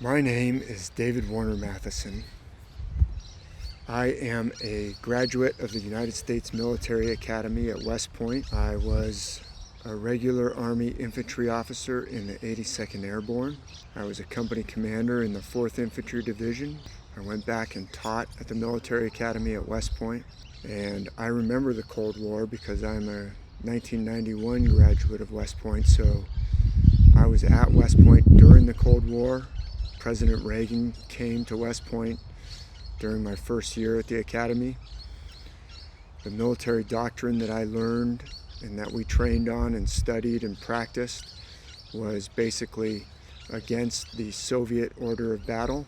My name is David Warner Matheson. I am a graduate of the United States Military Academy at West Point. I was a regular Army infantry officer in the 82nd Airborne. I was a company commander in the 4th Infantry Division. I went back and taught at the Military Academy at West Point. And I remember the Cold War because I'm a 1991 graduate of West Point, so I was at West Point during the Cold War. President Reagan came to West Point during my first year at the Academy. The military doctrine that I learned and that we trained on and studied and practiced was basically against the Soviet order of battle,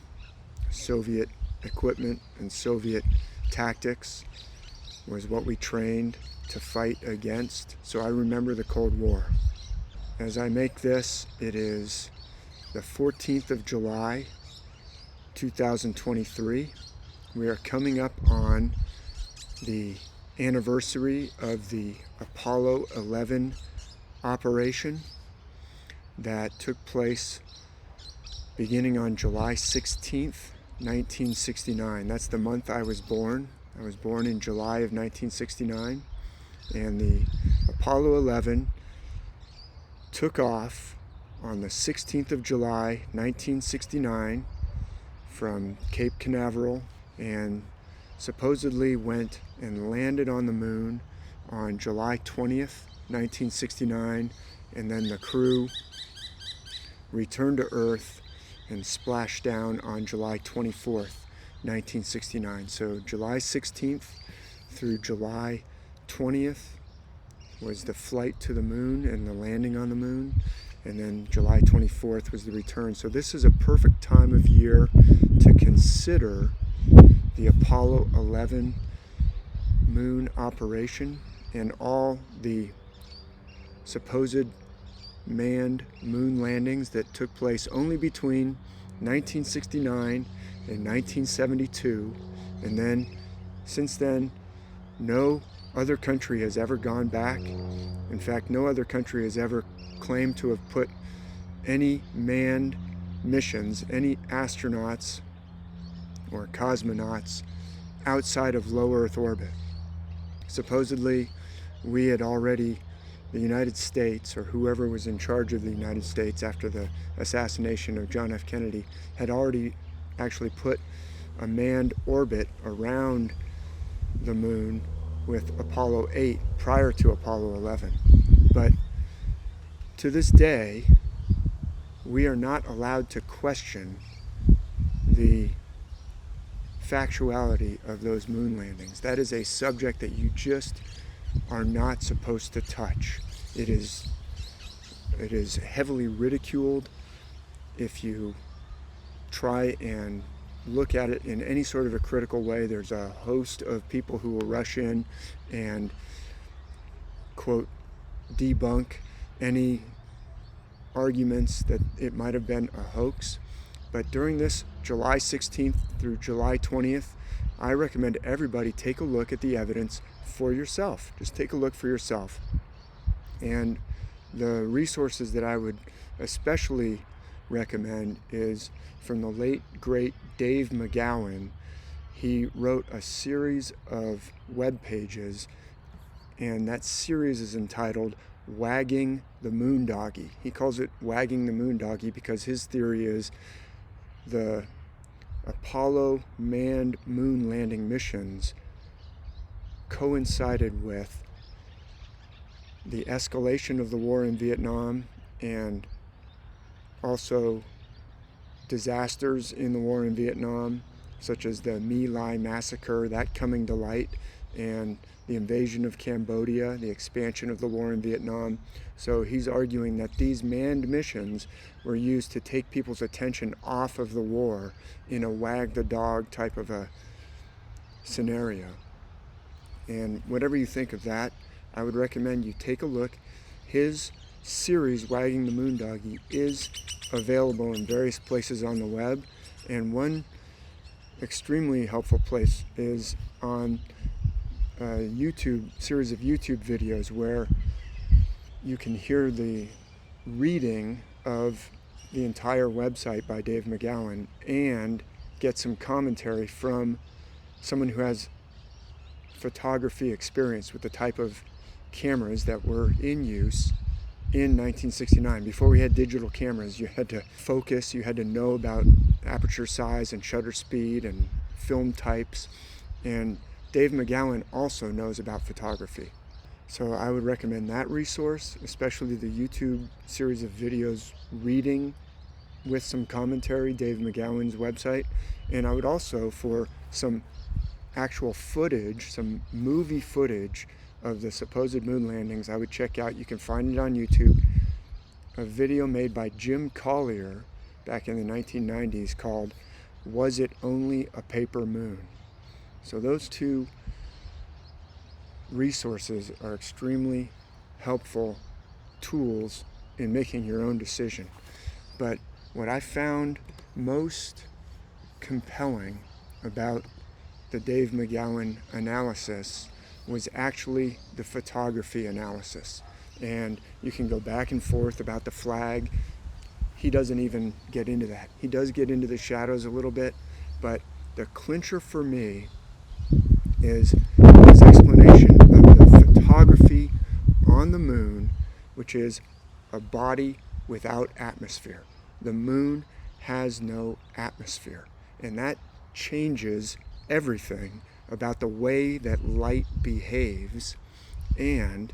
Soviet equipment and Soviet tactics was what we trained to fight against. So I remember the Cold War. As I make this, it is the 14th of July, 2023. We are coming up on the anniversary of the Apollo 11 operation that took place beginning on July 16th, 1969. That's the month I was born. I was born in July of 1969, and the Apollo 11 took off on the 16th of July, 1969 from Cape Canaveral and supposedly went and landed on the moon on July 20th, 1969, and then the crew returned to Earth and splashed down on July 24th, 1969. So July 16th through July 20th was the flight to the moon and the landing on the moon, and then July 24th was the return. So this is a perfect time of year to consider the Apollo 11 moon operation and all the supposed manned moon landings that took place only between 1969 and 1972, and then since then no other country has ever gone back. In fact, no other country has ever claimed to have put any manned missions, any astronauts or cosmonauts outside of low Earth orbit. Supposedly, we had already, the United States, or whoever was in charge of the United States after the assassination of John F. Kennedy, had already actually put a manned orbit around the moon with Apollo 8 prior to Apollo 11. But to this day, we are not allowed to question the factuality of those moon landings. That is a subject that you just are not supposed to touch. It is heavily ridiculed if you try and look at it in any sort of a critical way. There's a host of people who will rush in and, quote, debunk any arguments that it might have been a hoax. But during this July 16th through July 20th, I recommend everybody take a look at the evidence for yourself. Just take a look for yourself. And the resources that I would especially recommend is from the late, great Dave McGowan. He wrote a series of web pages, and that series is entitled Wagging the Moondoggy. He calls it Wagging the Moondoggy because his theory is the Apollo manned moon landing missions coincided with the escalation of the war in Vietnam and also disasters in the war in Vietnam, such as the My Lai massacre, that coming to light, and the invasion of Cambodia, the expansion of the war in Vietnam. So he's arguing that these manned missions were used to take people's attention off of the war in a wag the dog type of a scenario. And whatever you think of that, I would recommend you take a look. His series, Wagging the Moondoggy, is available in various places on the web, and one extremely helpful place is on a series of YouTube videos where you can hear the reading of the entire website by Dave McGowan and get some commentary from someone who has photography experience with the type of cameras that were in use in 1969. Before we had digital cameras, you had to focus, you had to know about aperture size and shutter speed and film types, and Dave McGowan also knows about photography. So I would recommend that resource, especially the YouTube series of videos reading with some commentary, Dave McGowan's website. And I would also, for some actual footage, some movie footage of the supposed moon landings, I would check out, you can find it on YouTube, a video made by Jim Collier back in the 1990s called "Was It Only a Paper Moon?" So those two resources are extremely helpful tools in making your own decision. But what I found most compelling about the Dave McGowan analysis was actually the photography analysis. And you can go back and forth about the flag. He doesn't even get into that. He does get into the shadows a little bit, but the clincher for me is his explanation of the photography on the moon, which is a body without atmosphere. The moon has no atmosphere, and that changes everything about the way that light behaves. And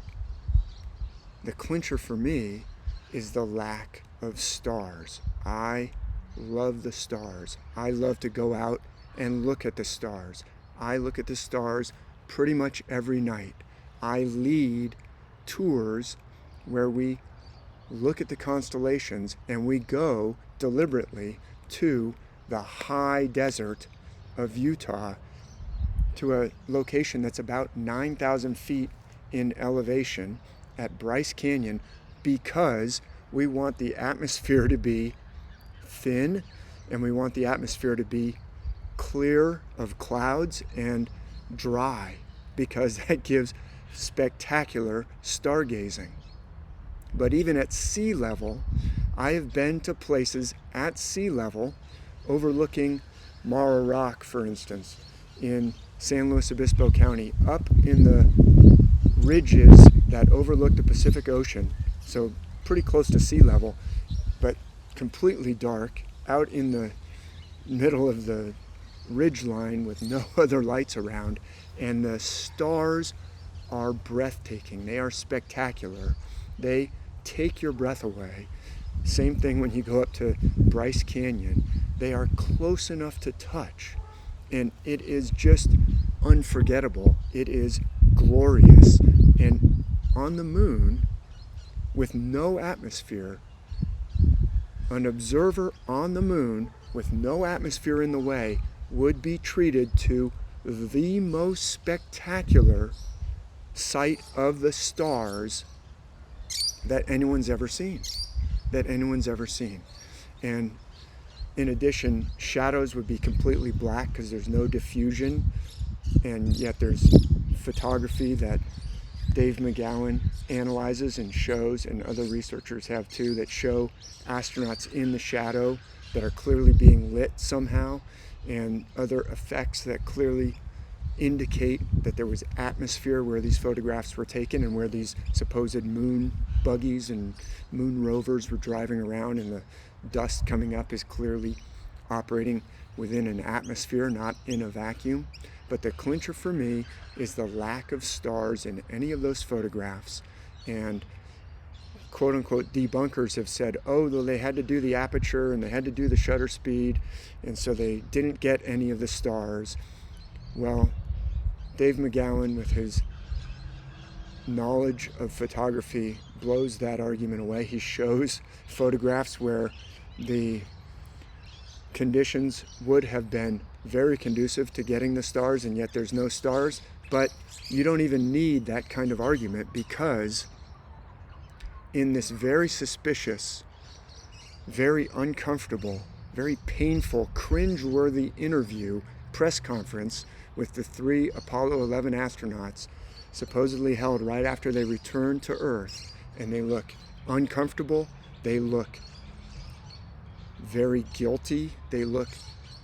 the clincher for me is the lack of stars. I love the stars. I love to go out and look at the stars. I look at the stars pretty much every night. I lead tours where we look at the constellations, and we go deliberately to the high desert of Utah, to a location that's about 9,000 feet in elevation at Bryce Canyon, because we want the atmosphere to be thin, and we want the atmosphere to be clear of clouds and dry, because that gives spectacular stargazing. But even at sea level, I have been to places at sea level overlooking Mara Rock, for instance, in San Luis Obispo County, up in the ridges that overlook the Pacific Ocean, so pretty close to sea level, but completely dark, out in the middle of the ridge line with no other lights around, and the stars are breathtaking. They are spectacular. They take your breath away. Same thing when you go up to Bryce Canyon. They are close enough to touch, and it is just unforgettable. It is glorious. And on the moon, with no atmosphere, an observer on the moon with no atmosphere in the way would be treated to the most spectacular sight of the stars that anyone's ever seen. And in addition, shadows would be completely black because there's no diffusion, and yet there's photography that Dave McGowan analyzes and shows, and other researchers have too, that show astronauts in the shadow that are clearly being lit somehow, and other effects that clearly indicate that there was atmosphere where these photographs were taken, and where these supposed moon buggies and moon rovers were driving around, and the dust coming up is clearly operating within an atmosphere, not in a vacuum. But the clincher for me is the lack of stars in any of those photographs. And quote-unquote debunkers have said, oh, well, they had to do the aperture and they had to do the shutter speed, and so they didn't get any of the stars. Well, Dave McGowan, with his knowledge of photography, blows that argument away. He shows photographs where the conditions would have been very conducive to getting the stars, and yet there's no stars. But you don't even need that kind of argument, because in this very suspicious, very uncomfortable, very painful, cringe-worthy press conference with the 3 Apollo 11 astronauts, supposedly held right after they returned to Earth, and they look uncomfortable, they look very guilty. They look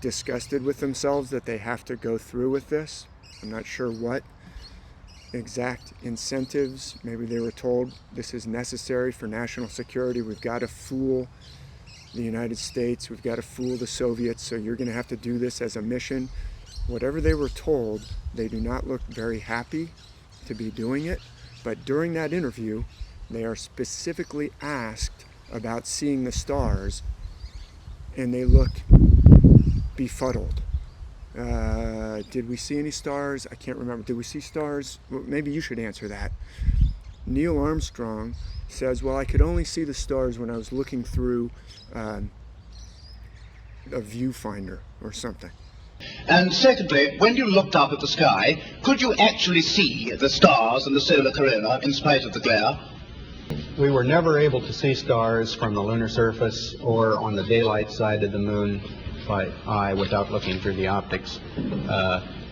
disgusted with themselves that they have to go through with this. I'm not sure what exact incentives. Maybe they were told this is necessary for national security. We've got to fool the United States. We've got to fool the Soviets. So you're going to have to do this as a mission. Whatever they were told, they do not look very happy to be doing it. But during that interview, they are specifically asked about seeing the stars, and they look befuddled. Did we see any stars? I can't remember. Did we see stars? Well, maybe you should answer that. Neil Armstrong says, well, I could only see the stars when I was looking through a viewfinder or something. And secondly, when you looked up at the sky, could you actually see the stars and the solar corona in spite of the glare? We were never able to see stars from the lunar surface or on the daylight side of the moon by eye without looking through the optics.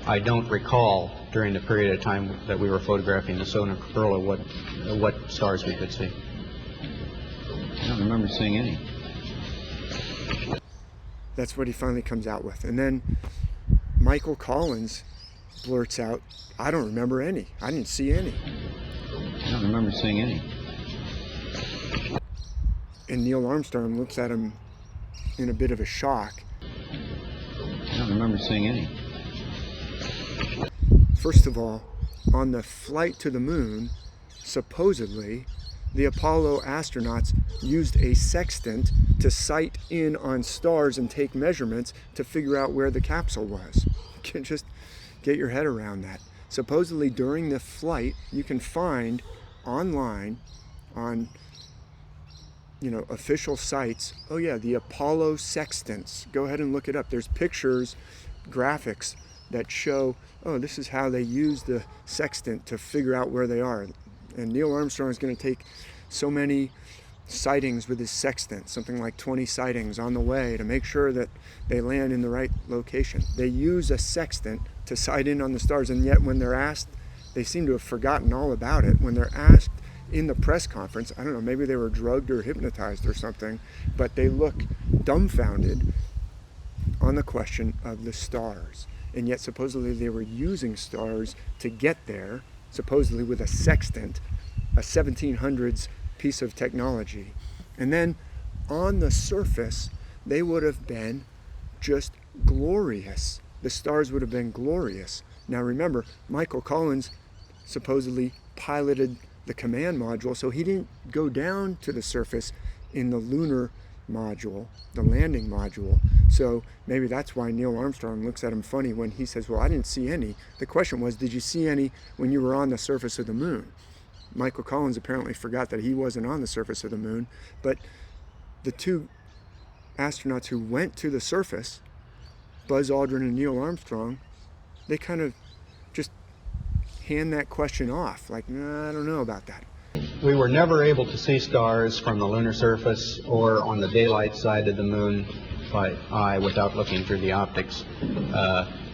I don't recall during the period of time that we were photographing the solar corona what stars we could see. I don't remember seeing any. That's what he finally comes out with. And then Michael Collins blurts out, I don't remember any. I didn't see any. I don't remember seeing any. And Neil Armstrong looks at him in a bit of a shock. I don't remember seeing any. First of all, on the flight to the moon, supposedly, the Apollo astronauts used a sextant to sight in on stars and take measurements to figure out where the capsule was. You can just get your head around that. Supposedly during the flight, you can find online on official sites, oh yeah, the Apollo sextants. Go ahead and look it up. There's pictures, graphics that show, oh, this is how they use the sextant to figure out where they are. And Neil Armstrong is going to take so many sightings with his sextant, something like 20 sightings on the way to make sure that they land in the right location. They use a sextant to sight in on the stars, and yet when they're asked, they seem to have forgotten all about it. When they're asked in the press conference, I don't know, maybe they were drugged or hypnotized or something, but they look dumbfounded on the question of the stars. And yet supposedly they were using stars to get there, supposedly with a sextant, a 1700s piece of technology. And then on the surface, they would have been just glorious. The stars would have been glorious. Now remember, Michael Collins supposedly piloted the command module, so he didn't go down to the surface in the lunar module, the landing module. So maybe that's why Neil Armstrong looks at him funny when he says, well, I didn't see any. The question was, did you see any when you were on the surface of the moon? Michael Collins apparently forgot that he wasn't on the surface of the moon, but the two astronauts who went to the surface, Buzz Aldrin and Neil Armstrong, they kind of just hand that question off, like, nah, I don't know about that. We were never able to see stars from the lunar surface or on the daylight side of the moon by eye without looking through the optics.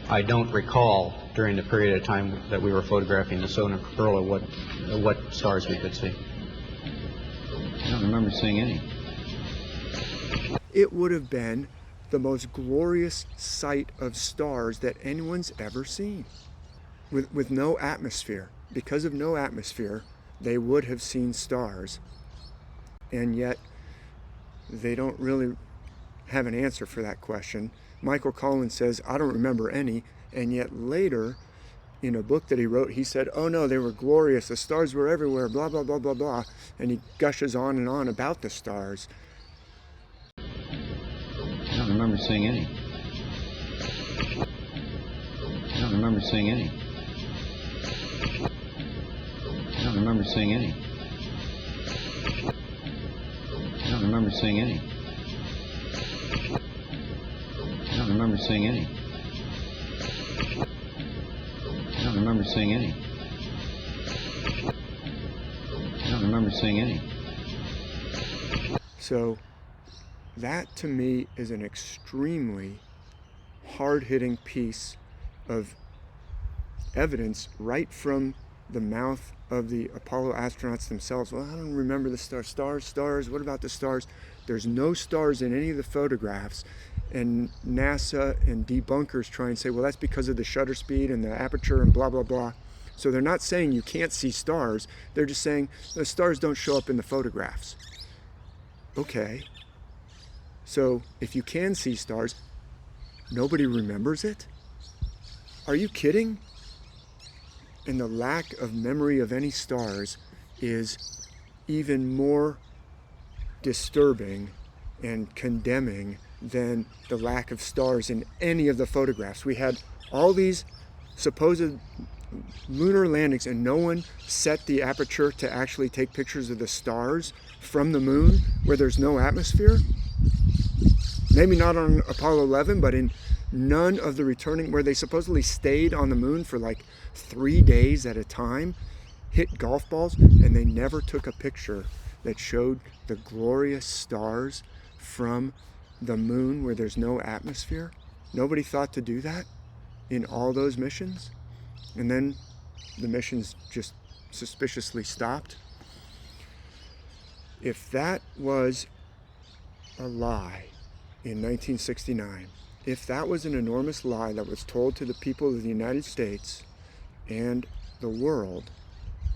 I don't recall during the period of time that we were photographing the solar corona what stars we could see. I don't remember seeing any. It would have been the most glorious sight of stars that anyone's ever seen. With no atmosphere. Because of no atmosphere, they would have seen stars. And yet, they don't really have an answer for that question. Michael Collins says, I don't remember any, and yet later, in a book that he wrote, he said, oh no, they were glorious, the stars were everywhere, blah, blah, blah, blah, blah, and he gushes on and on about the stars. I don't remember seeing any. I don't remember seeing any. I don't remember seeing any. I don't remember seeing any. I don't remember seeing any. I don't remember seeing any. I don't remember seeing any. So that to me is an extremely hard-hitting piece of evidence right from the mouth of the Apollo astronauts themselves. Well, I don't remember the stars. Stars, what about the stars? there's no stars in any of the photographs, and NASA and debunkers try and say, well, that's because of the shutter speed and the aperture and blah, blah, blah. So they're not saying you can't see stars. They're just saying the stars don't show up in the photographs. Okay. So if you can see stars, nobody remembers it? Are you kidding? And the lack of memory of any stars is even more disturbing and condemning than the lack of stars in any of the photographs. We had all these supposed lunar landings and no one set the aperture to actually take pictures of the stars from the moon where there's no atmosphere. Maybe not on Apollo 11, but in none of the returning, where they supposedly stayed on the moon for like 3 days at a time, hit golf balls, and they never took a picture that showed the glorious stars from the moon where there's no atmosphere. Nobody thought to do that in all those missions. And then the missions just suspiciously stopped. If that was a lie in 1969, if that was an enormous lie that was told to the people of the United States and the world,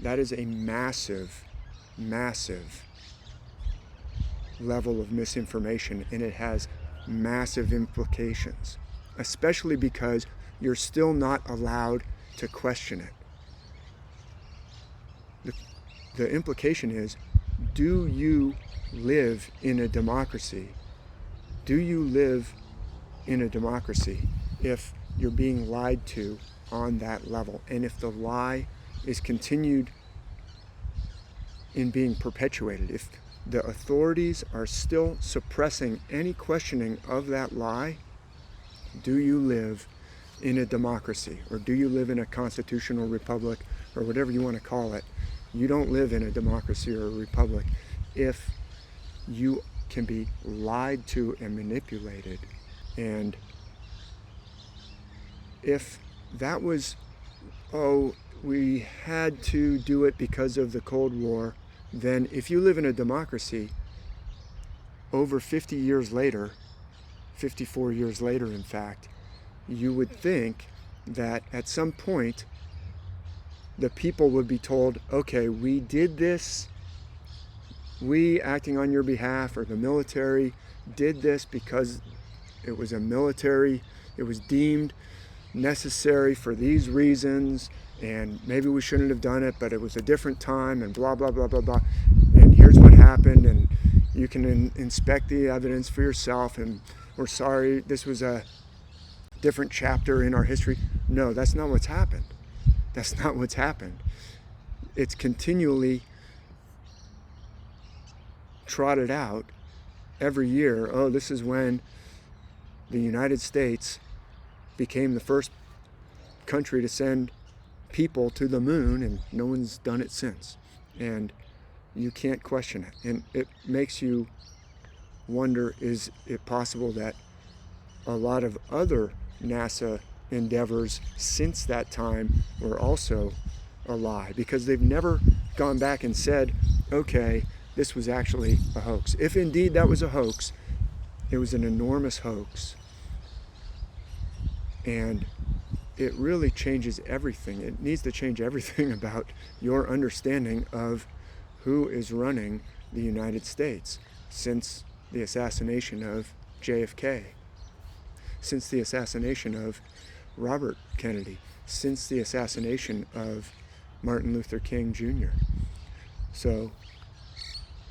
that is a massive, massive level of misinformation, and it has massive implications, especially because you're still not allowed to question it. The implication is, do you live in a democracy? Do you live in a democracy if you're being lied to on that level? And if the lie is continued in being perpetuated, if the authorities are still suppressing any questioning of that lie, do you live in a democracy? Or do you live in a constitutional republic, or whatever you want to call it? You don't live in a democracy or a republic if you can be lied to and manipulated. And if that was, oh, we had to do it because of the Cold War, then if you live in a democracy, over 50 years later, 54 years later in fact, you would think that at some point the people would be told, okay, we did this, we acting on your behalf, or the military did this because it was a military, it was deemed necessary for these reasons, and maybe we shouldn't have done it, but it was a different time, and blah, blah, blah, blah, blah. And here's what happened, and you can inspect the evidence for yourself, and we're sorry, this was a different chapter in our history. No, that's not what's happened. That's not what's happened. It's continually trotted out every year. Oh, this is when the United States became the first country to send people to the moon, and no one's done it since. And you can't question it. And it makes you wonder, is it possible that a lot of other NASA endeavors since that time were also a lie? Because they've never gone back and said, okay, this was actually a hoax. If indeed that was a hoax, it was an enormous hoax. And it really changes everything. It needs to change everything about your understanding of who is running the United States since the assassination of JFK, since the assassination of Robert Kennedy, since the assassination of Martin Luther King Jr. So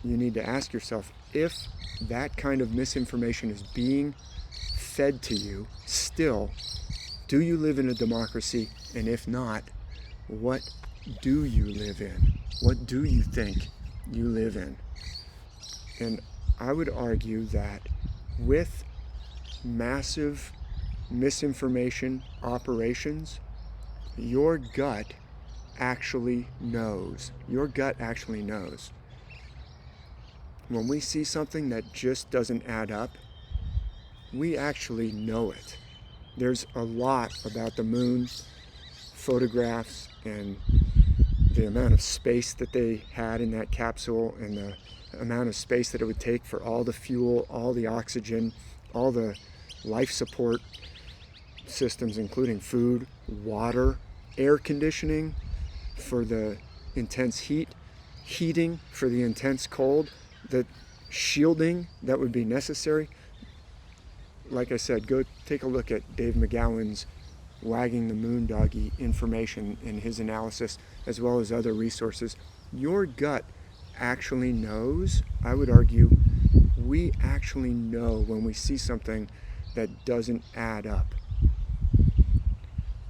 you need to ask yourself, if that kind of misinformation is being fed to you still, do you live in a democracy? And if not, what do you live in? What do you think you live in? And I would argue that with massive misinformation operations, your gut actually knows. Your gut actually knows. When we see something that just doesn't add up, we actually know it. There's a lot about the moon photographs and the amount of space that they had in that capsule and the amount of space that it would take for all the fuel, all the oxygen, all the life support systems, including food, water, air conditioning for the intense heat, heating for the intense cold, the shielding that would be necessary. Like I said, go take a look at Dave McGowan's Wagging the Moon Doggy information in his analysis, as well as other resources. Your gut actually knows. I would argue we actually know when we see something that doesn't add up.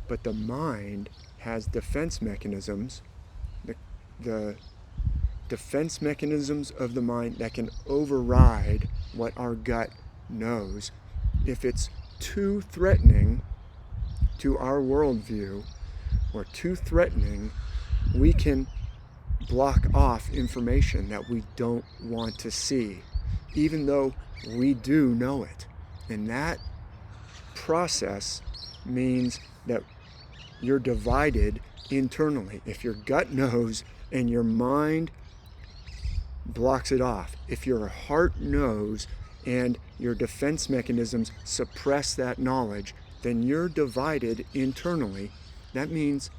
But the mind has defense mechanisms, the defense mechanisms of the mind that can override what our gut knows. If it's too threatening to our worldview or too threatening, we can block off information that we don't want to see, even though we do know it. And that process means that you're divided internally. If your gut knows and your mind blocks it off, if your heart knows and your defense mechanisms suppress that knowledge, then you're divided internally. That means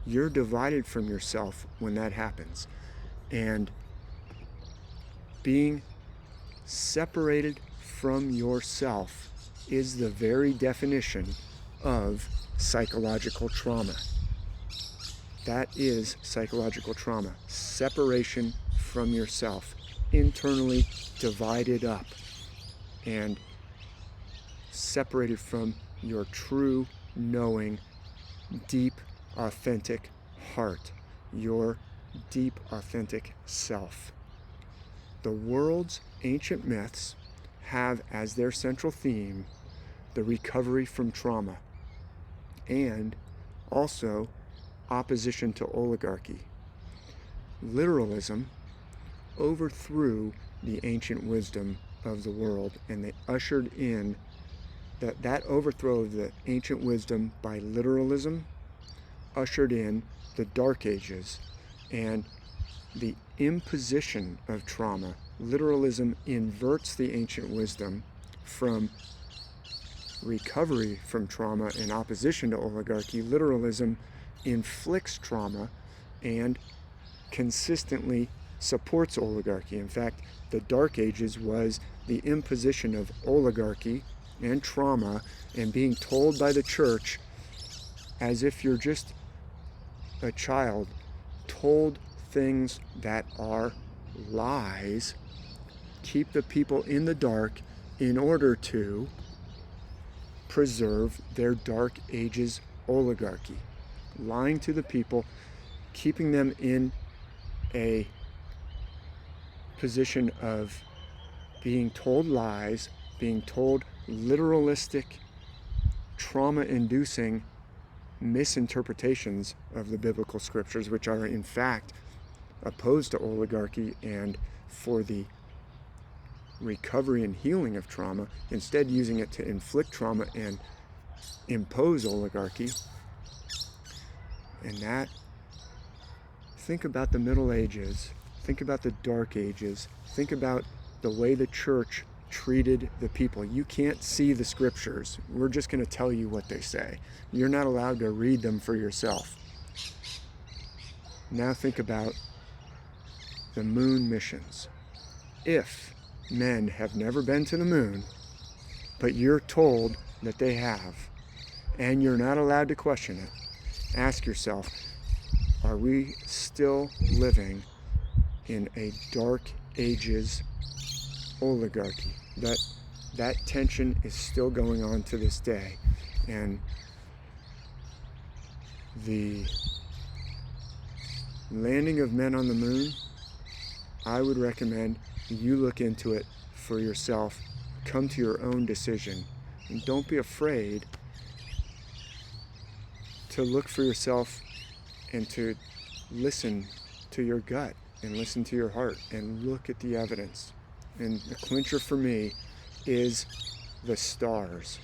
you're divided from yourself when that happens. And being separated from yourself is the very definition of psychological trauma. That is psychological trauma. Separation from yourself, internally divided up and separated from your true knowing, deep, authentic heart, your deep, authentic self. The world's ancient myths have as their central theme the recovery from trauma and also opposition to oligarchy. Literalism overthrew the ancient wisdom of the world, and they ushered in that overthrow of the ancient wisdom by literalism ushered in the Dark Ages and the imposition of trauma. Literalism inverts the ancient wisdom from recovery from trauma and opposition to oligarchy. Literalism inflicts trauma and consistently supports oligarchy. In fact, the Dark Ages was the imposition of oligarchy and trauma and being told by the church, as if you're just a child, told things that are lies, keep the people in the dark in order to preserve their Dark Ages oligarchy. Lying to the people, keeping them in a position of being told lies, being told literalistic, trauma-inducing misinterpretations of the biblical scriptures, which are in fact opposed to oligarchy and for the recovery and healing of trauma, instead using it to inflict trauma and impose oligarchy. And that, think about the Middle Ages, think about the Dark Ages, think about the way the church treated the people. You can't see the scriptures. We're just going to tell you what they say. You're not allowed to read them for yourself. Now think about the moon missions. If men have never been to the moon, but you're told that they have, and you're not allowed to question it, ask yourself, are we still living in a Dark Ages oligarchy? That tension is still going on to this day. And the landing of men on the moon, I would recommend you look into it for yourself. Come to your own decision. And don't be afraid to look for yourself and to listen to your gut and listen to your heart and look at the evidence. And the clincher for me is the stars.